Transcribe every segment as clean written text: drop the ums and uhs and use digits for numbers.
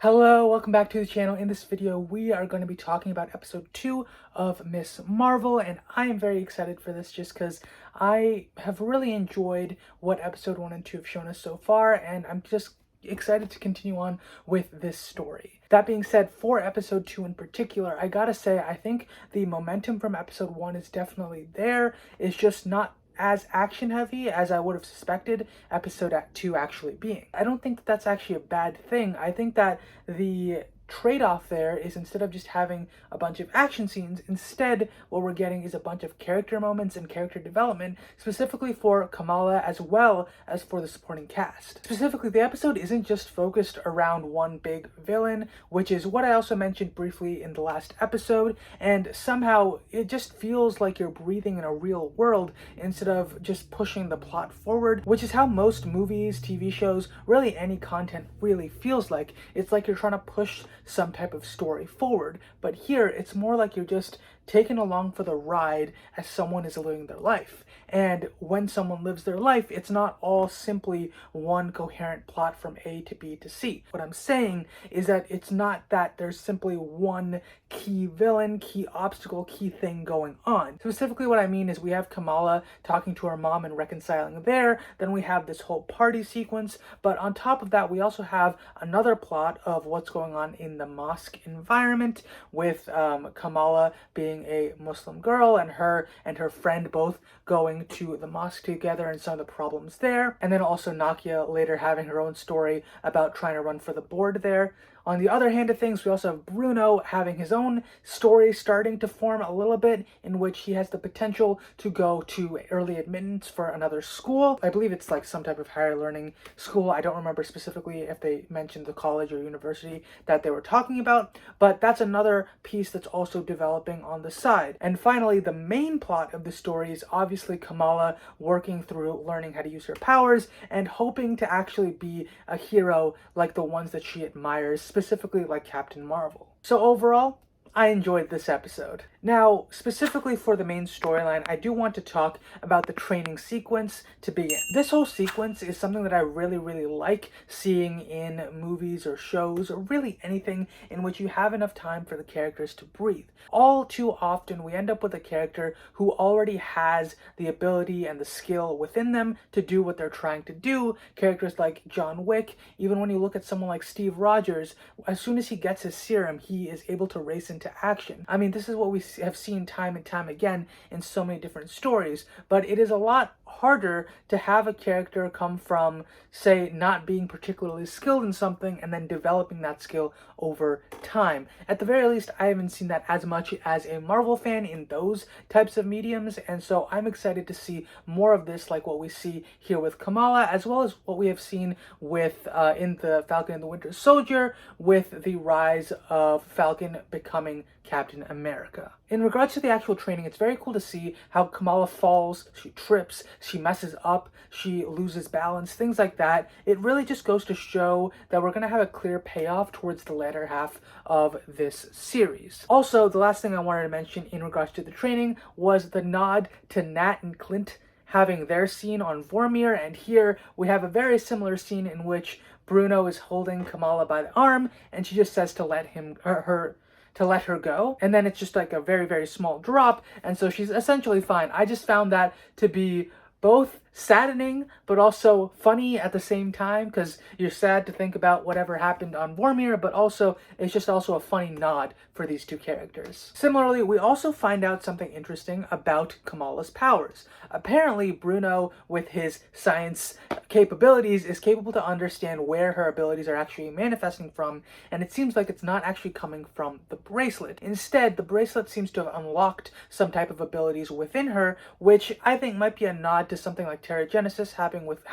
Hello, welcome back to the channel. In this video, we are going to be talking about episode 2 of Miss Marvel, and I am very excited for this just because I have really enjoyed what episode 1 and 2 have shown us so far, and I'm just excited to continue on with this story. That being said, for episode 2 in particular, I gotta say, I think the momentum from episode 1 is definitely there. It's just not as action heavy as I would have suspected episode 2 actually being. I don't think that that's actually a bad thing. I think that the trade-off there is instead of just having a bunch of action scenes, instead what we're getting is a bunch of character moments and character development, specifically for Kamala as well as for the supporting cast. Specifically, the episode isn't just focused around one big villain, which is what I also mentioned briefly in the last episode, and somehow it just feels like you're breathing in a real world instead of just pushing the plot forward, which is how most movies, TV shows, really any content really feels like. It's like you're trying to push some type of story forward, but here it's more like you're just taken along for the ride as someone is living their life. And when someone lives their life, it's not all simply one coherent plot from A to B to C. What I'm saying is that it's not that there's simply one key villain, key obstacle, key thing going on. Specifically what I mean is we have Kamala talking to her mom and reconciling there, then we have this whole party sequence, but on top of that we also have another plot of what's going on in the mosque environment with Kamala being a Muslim girl and her friend both going to the mosque together and some of the problems there, and then also Nakia later having her own story about trying to run for the board there. On the other hand of things, we also have Bruno having his own story starting to form a little bit, in which he has the potential to go to early admittance for another school. I believe it's like some type of higher learning school. I don't remember specifically if they mentioned the college or university that they were talking about, but that's another piece that's also developing on the side. And finally, the main plot of the story is obviously Kamala working through learning how to use her powers and hoping to actually be a hero like the ones that she admires, specifically like Captain Marvel. So overall, I enjoyed this episode. Now, specifically for the main storyline, I do want to talk about the training sequence to begin. This whole sequence is something that I really like seeing in movies or shows or really anything in which you have enough time for the characters to breathe. All too often, we end up with a character who already has the ability and the skill within them to do what they're trying to do. Characters like John Wick, even when you look at someone like Steve Rogers, as soon as he gets his serum, he is able to race into action. I mean, this is what we have seen time and time again in so many different stories, but it is a lot harder to have a character come from, say, not being particularly skilled in something and then developing that skill over time. At the very least, I haven't seen that as much as a Marvel fan in those types of mediums, and so I'm excited to see more of this, like what we see here with Kamala, as well as what we have seen with in the Falcon and the Winter Soldier, with the rise of Falcon becoming Captain America. In regards to the actual training, it's very cool to see how Kamala falls, she trips, she messes up, she loses balance, things like that. It really just goes to show that we're going to have a clear payoff towards the latter half of this series. Also, the last thing I wanted to mention in regards to the training was the nod to Nat and Clint having their scene on Vormir, and here we have a very similar scene in which Bruno is holding Kamala by the arm and she just says to let her go, and then it's just like a very small drop, and so she's essentially fine. I just found that to be both saddening but also funny at the same time, because you're sad to think about whatever happened on Vormir, but also it's just also a funny nod for these two characters. Similarly, we also find out something interesting about Kamala's powers. Apparently, Bruno, with his science capabilities, is capable to understand where her abilities are actually manifesting from, and it seems like it's not actually coming from the bracelet. Instead, the bracelet seems to have unlocked some type of abilities within her, which I think might be a nod to something like Terrigenesis happening with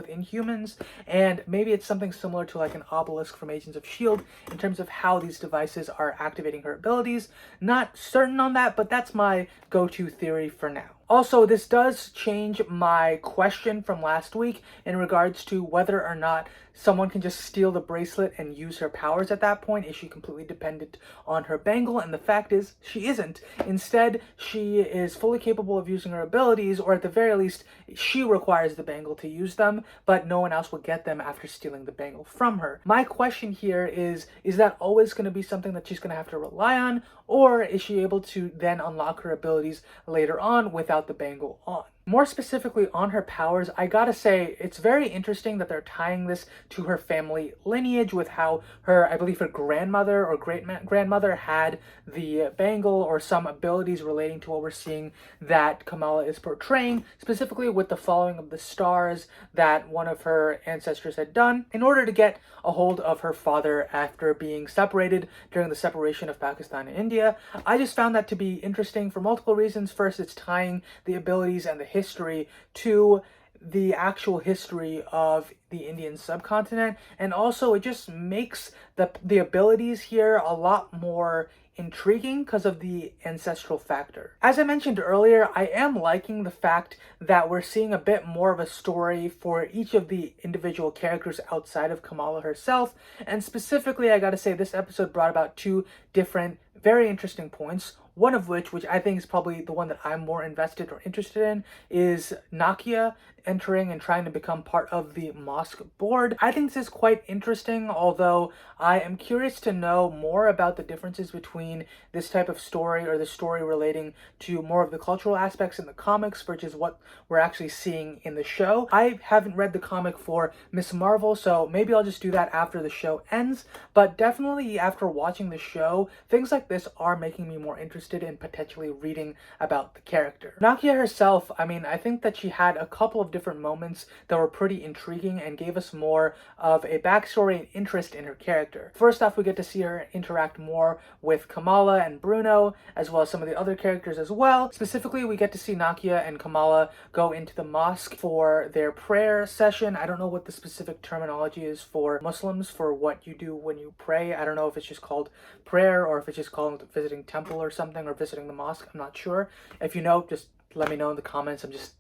Inhumans, and maybe it's something similar to like an obelisk from Agents of S.H.I.E.L.D. in terms of how these devices are activating her abilities. Not certain on that, but that's my go-to theory for now. Also, this does change my question from last week in regards to whether or not someone can just steal the bracelet and use her powers at that point. Is she completely dependent on her bangle? And the fact is, she isn't. Instead, she is fully capable of using her abilities, or at the very least, she requires the bangle to use them, but no one else will get them after stealing the bangle from her. My question here is that always going to be something that she's going to have to rely on, or is she able to then unlock her abilities later on without the bangle on? More specifically on her powers, I gotta say, it's very interesting that they're tying this to her family lineage with how I believe her grandmother or great-grandmother had the bangle or some abilities relating to what we're seeing that Kamala is portraying, specifically with the following of the stars that one of her ancestors had done in order to get a hold of her father after being separated during the separation of Pakistan and India. I just found that to be interesting for multiple reasons. First, it's tying the abilities and the history to the actual history of the Indian subcontinent, and also it just makes the abilities here a lot more intriguing because of the ancestral factor. As I mentioned earlier, I am liking the fact that we're seeing a bit more of a story for each of the individual characters outside of Kamala herself, and specifically I gotta say this episode brought about two different very interesting points. One of which I think is probably the one that I'm more invested or interested in, is Nakia entering and trying to become part of the Mosque board. I think this is quite interesting, although I am curious to know more about the differences between this type of story or the story relating to more of the cultural aspects in the comics versus what we're actually seeing in the show. I haven't read the comic for Ms. Marvel, so maybe I'll just do that after the show ends, but definitely after watching the show, things like this are making me more interested in potentially reading about the character. Nakia herself, I mean, I think that she had a couple of different moments that were pretty intriguing and gave us more of a backstory and interest in her character. First off, we get to see her interact more with Kamala and Bruno, as well as some of the other characters as well. Specifically, we get to see Nakia and Kamala go into the mosque for their prayer session. I don't know what the specific terminology is for Muslims for what you do when you pray. I don't know if it's just called prayer or if it's just called visiting temple or something, or visiting the mosque. I'm not sure. If you know, just let me know in the comments. I'm just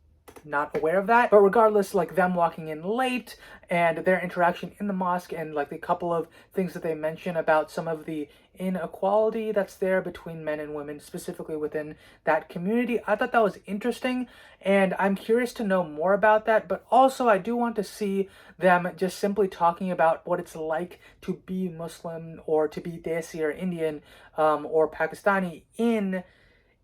not aware of that. But regardless, like them walking in late and their interaction in the mosque and like the couple of things that they mention about some of the inequality that's there between men and women, specifically within that community, I thought that was interesting, and I'm curious to know more about that. But also I do want to see them just simply talking about what it's like to be Muslim or to be Desi or Indian or Pakistani in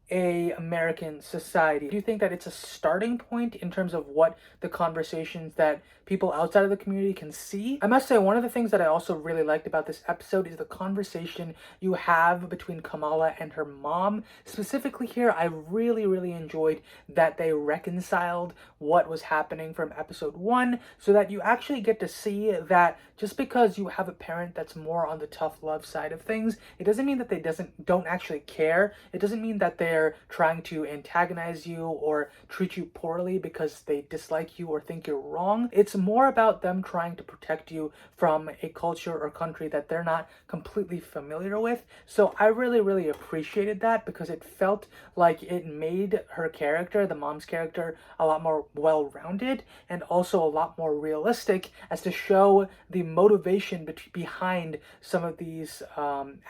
a American society. Do you think that it's a starting point in terms of what the conversations that people outside of the community can see? I must say, one of the things that I also really liked about this episode is the conversation you have between Kamala and her mom. Specifically here, I really enjoyed that they reconciled what was happening from episode 1, so that you actually get to see that just because you have a parent that's more on the tough love side of things, it doesn't mean that they don't actually care. It doesn't mean that they're trying to antagonize you or treat you poorly because they dislike you or think you're wrong. It's more about them trying to protect you from a culture or country that they're not completely familiar with. So I really appreciated that, because it felt like it made her character, the mom's character, a lot more well-rounded and also a lot more realistic, as to show the motivation behind some of these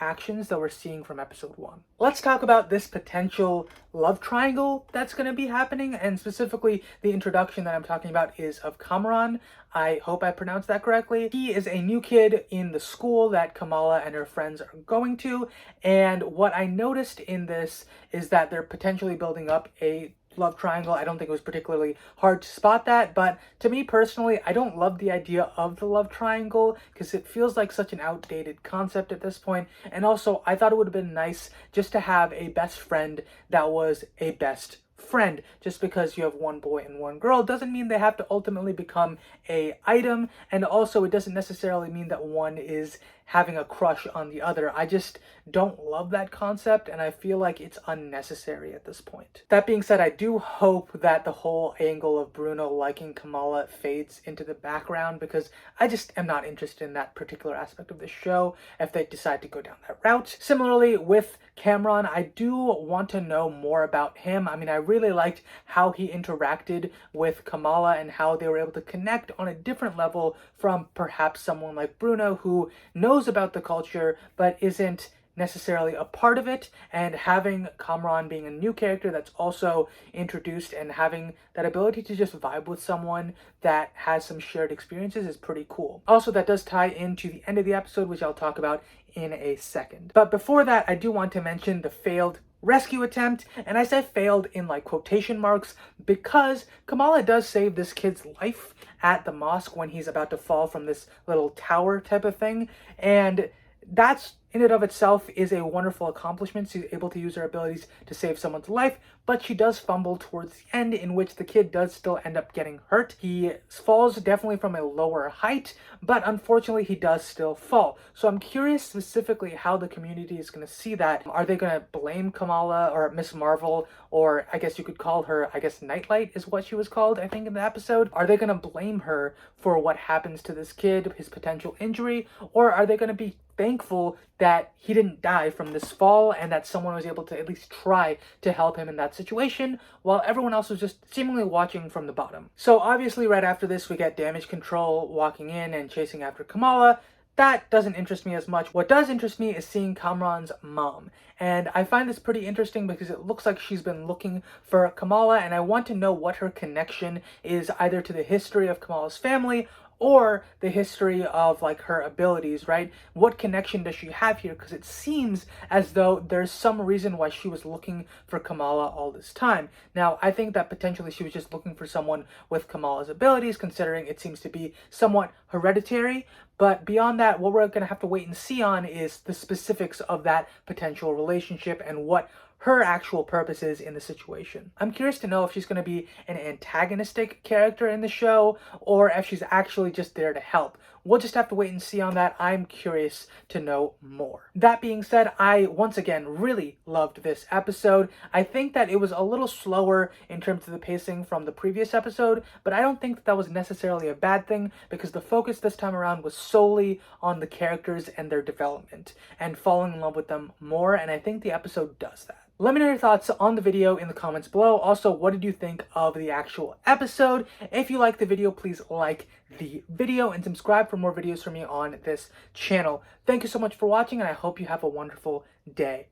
actions that we're seeing from episode 1. Let's talk about this potential love triangle that's going to be happening, and specifically the introduction that I'm talking about is of Kamran. I hope I pronounced that correctly. He is a new kid in the school that Kamala and her friends are going to, and what I noticed in this is that they're potentially building up a love triangle. I don't think it was particularly hard to spot that, but to me personally, I don't love the idea of the love triangle because it feels like such an outdated concept at this point. And also, I thought it would have been nice just to have a best friend that was a best friend. Just because you have one boy and one girl doesn't mean they have to ultimately become a item, and also it doesn't necessarily mean that one is having a crush on the other. I just don't love that concept, and I feel like it's unnecessary at this point. That being said, I do hope that the whole angle of Bruno liking Kamala fades into the background, because I just am not interested in that particular aspect of the show if they decide to go down that route. Similarly, with Kamran, I do want to know more about him. I mean, I really liked how he interacted with Kamala and how they were able to connect on a different level from perhaps someone like Bruno, who knows about the culture but isn't necessarily a part of it, and having Kamran being a new character that's also introduced and having that ability to just vibe with someone that has some shared experiences is pretty cool. Also, that does tie into the end of the episode, which I'll talk about in a second. But before that, I do want to mention the failed rescue attempt, and I say failed in like quotation marks because Kamala does save this kid's life at the mosque when he's about to fall from this little tower type of thing, and that's in and of itself is a wonderful accomplishment. She's able to use her abilities to save someone's life, but she does fumble towards the end, in which the kid does still end up getting hurt. He falls definitely from a lower height, but unfortunately he does still fall. So I'm curious specifically how the community is going to see that. Are they going to blame Kamala or Miss Marvel, or I guess you could call her, I guess Nightlight is what she was called, I think, in the episode? Are they going to blame her for what happens to this kid, his potential injury, or are they going to be thankful that he didn't die from this fall and that someone was able to at least try to help him in that situation while everyone else was just seemingly watching from the bottom? So obviously right after this we get Damage Control walking in and chasing after Kamala. That doesn't interest me as much. What does interest me is seeing Kamran's mom. And I find this pretty interesting because it looks like she's been looking for Kamala, and I want to know what her connection is, either to the history of Kamala's family or the history of like her abilities, right? What connection does she have here? Because it seems as though there's some reason why she was looking for Kamala all this time. Now, I think that potentially she was just looking for someone with Kamala's abilities, considering it seems to be somewhat hereditary. But beyond that, what we're going to have to wait and see on is the specifics of that potential relationship and what her actual purpose is in the situation. I'm curious to know if she's going to be an antagonistic character in the show or if she's actually just there to help. We'll just have to wait and see on that. I'm curious to know more. That being said, I once again really loved this episode. I think that it was a little slower in terms of the pacing from the previous episode, but I don't think that was necessarily a bad thing because the focus this time around was solely on the characters and their development and falling in love with them more, and I think the episode does that. Let me know your thoughts on the video in the comments below. Also, what did you think of the actual episode? If you liked the video, please like the video and subscribe for more videos from me on this channel. Thank you so much for watching, and I hope you have a wonderful day.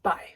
Bye.